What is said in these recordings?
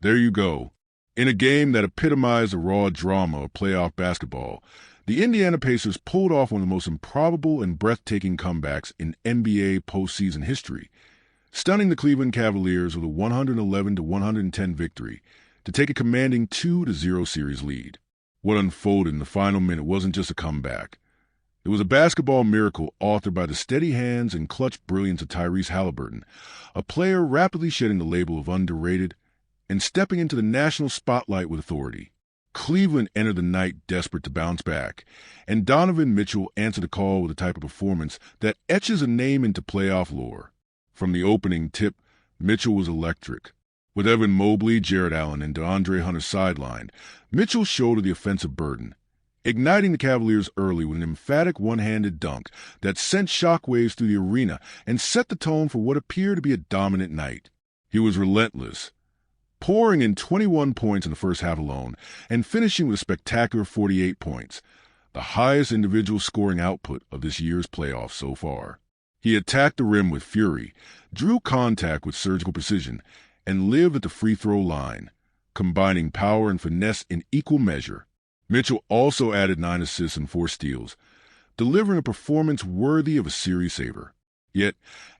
There you go. In a game that epitomized the raw drama of playoff basketball, the Indiana Pacers pulled off one of the most improbable and breathtaking comebacks in NBA postseason history, stunning the Cleveland Cavaliers with a 111-110 victory to take a commanding 2-0 series lead. What unfolded in the final minute wasn't just a comeback. It was a basketball miracle authored by the steady hands and clutch brilliance of Tyrese Haliburton, a player rapidly shedding the label of underrated and stepping into the national spotlight with authority. Cleveland entered the night desperate to bounce back, and Donovan Mitchell answered the call with a type of performance that etches a name into playoff lore. From the opening tip, Mitchell was electric. With Evan Mobley, Jared Allen, and DeAndre Hunter sidelined, Mitchell shouldered the offensive burden, igniting the Cavaliers early with an emphatic one-handed dunk that sent shockwaves through the arena and set the tone for what appeared to be a dominant night. He was relentless, pouring in 21 points in the first half alone and finishing with a spectacular 48 points, the highest individual scoring output of this year's playoffs so far. He attacked the rim with fury, drew contact with surgical precision, and lived at the free throw line, combining power and finesse in equal measure. Mitchell also added 9 assists and 4 steals, delivering a performance worthy of a series saver. Yet,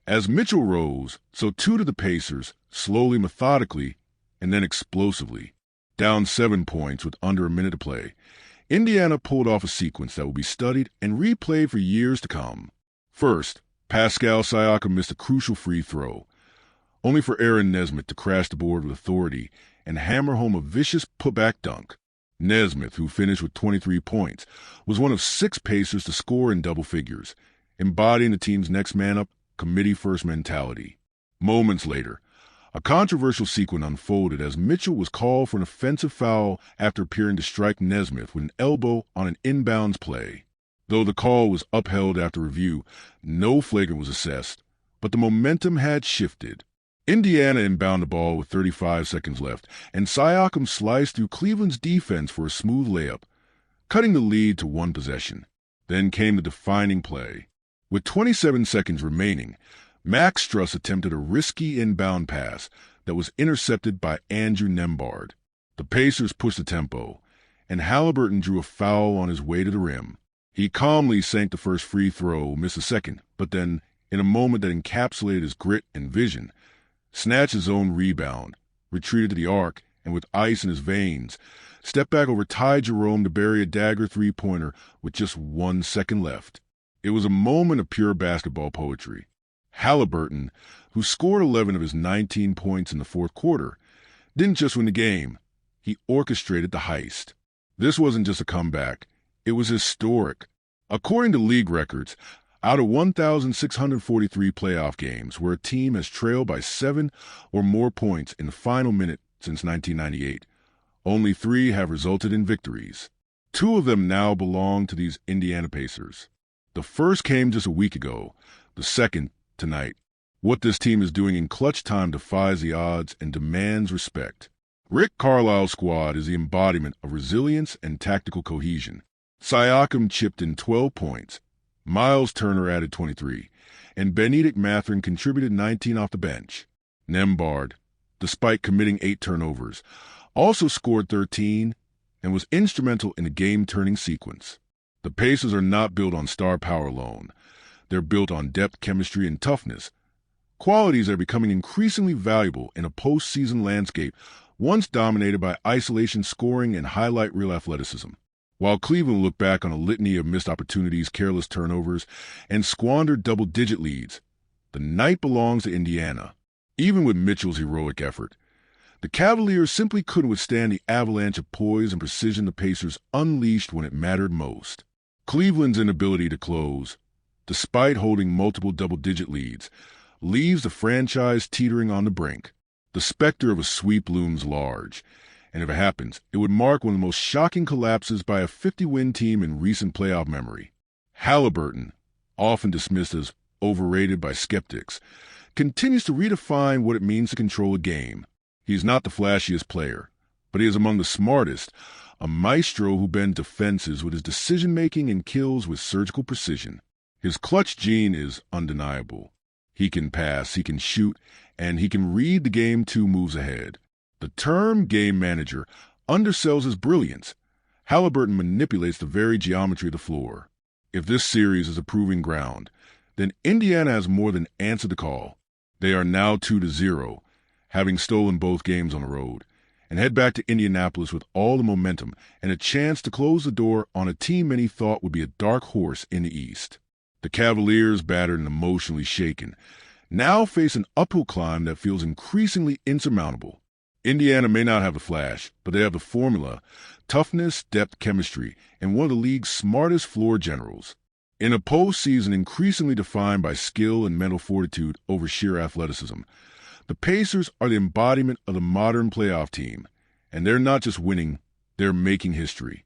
as Mitchell rose, so too did the Pacers, slowly, methodically, and then explosively. Down 7 points with under a minute to play, Indiana pulled off a sequence that will be studied and replayed for years to come. First, Pascal Siakam missed a crucial free throw, only for Aaron Nesmith to crash the board with authority and hammer home a vicious putback dunk. Nesmith, who finished with 23 points, was one of 6 Pacers to score in double figures, embodying the team's next man up, committee-first mentality. Moments later, a controversial sequence unfolded as Mitchell was called for an offensive foul after appearing to strike Nesmith with an elbow on an inbounds play. Though the call was upheld after review, no flagrant was assessed, but the momentum had shifted. Indiana inbounded the ball with 35 seconds left, and Siakam sliced through Cleveland's defense for a smooth layup, cutting the lead to 1 possession. Then came the defining play. With 27 seconds remaining, Max Struss attempted a risky inbound pass that was intercepted by Andrew Nembhard. The Pacers pushed the tempo, and Haliburton drew a foul on his way to the rim. He calmly sank the first free throw, missed a second, but then, in a moment that encapsulated his grit and vision, snatched his own rebound, retreated to the arc, and with ice in his veins, stepped back over Ty Jerome to bury a dagger three-pointer with just 1 second left. It was a moment of pure basketball poetry. Haliburton, who scored 11 of his 19 points in the fourth quarter, didn't just win the game, he orchestrated the heist. This wasn't just a comeback, it was historic. According to league records, out of 1,643 playoff games where a team has trailed by 7 or more points in the final minute since 1998, only 3 have resulted in victories. 2 of them now belong to these Indiana Pacers. The first came just a week ago, the second tonight. What this team is doing in clutch time defies the odds and demands respect. Rick Carlisle's squad is the embodiment of resilience and tactical cohesion. Siakam chipped in 12 points, Miles Turner added 23, and Benedict Mathurin contributed 19 off the bench. Nembhard, despite committing 8 turnovers, also scored 13 and was instrumental in the game-turning sequence. The Pacers are not built on star power alone. They're built on depth, chemistry, and toughness, qualities that are becoming increasingly valuable in a postseason landscape once dominated by isolation scoring and highlight reel athleticism. While Cleveland looked back on a litany of missed opportunities, careless turnovers, and squandered double-digit leads, the night belongs to Indiana. Even with Mitchell's heroic effort, the Cavaliers simply couldn't withstand the avalanche of poise and precision the Pacers unleashed when it mattered most. Cleveland's inability to close, despite holding multiple double-digit leads, leaves the franchise teetering on the brink. The specter of a sweep looms large, and if it happens, it would mark one of the most shocking collapses by a 50-win team in recent playoff memory. Haliburton, often dismissed as overrated by skeptics, continues to redefine what it means to control a game. He's not the flashiest player, but he is among the smartest, a maestro who bends defenses with his decision-making and kills with surgical precision. His clutch gene is undeniable. He can pass, he can shoot, and he can read the game 2 moves ahead. The term game manager undersells his brilliance. Haliburton manipulates the very geometry of the floor. If this series is a proving ground, then Indiana has more than answered the call. They are now 2-0, having stolen both games on the road, and head back to Indianapolis with all the momentum and a chance to close the door on a team many thought would be a dark horse in the East. The Cavaliers, battered and emotionally shaken, now face an uphill climb that feels increasingly insurmountable. Indiana may not have the flash, but they have the formula, toughness, depth, chemistry, and one of the league's smartest floor generals. In a postseason increasingly defined by skill and mental fortitude over sheer athleticism, the Pacers are the embodiment of the modern playoff team, and they're not just winning, they're making history.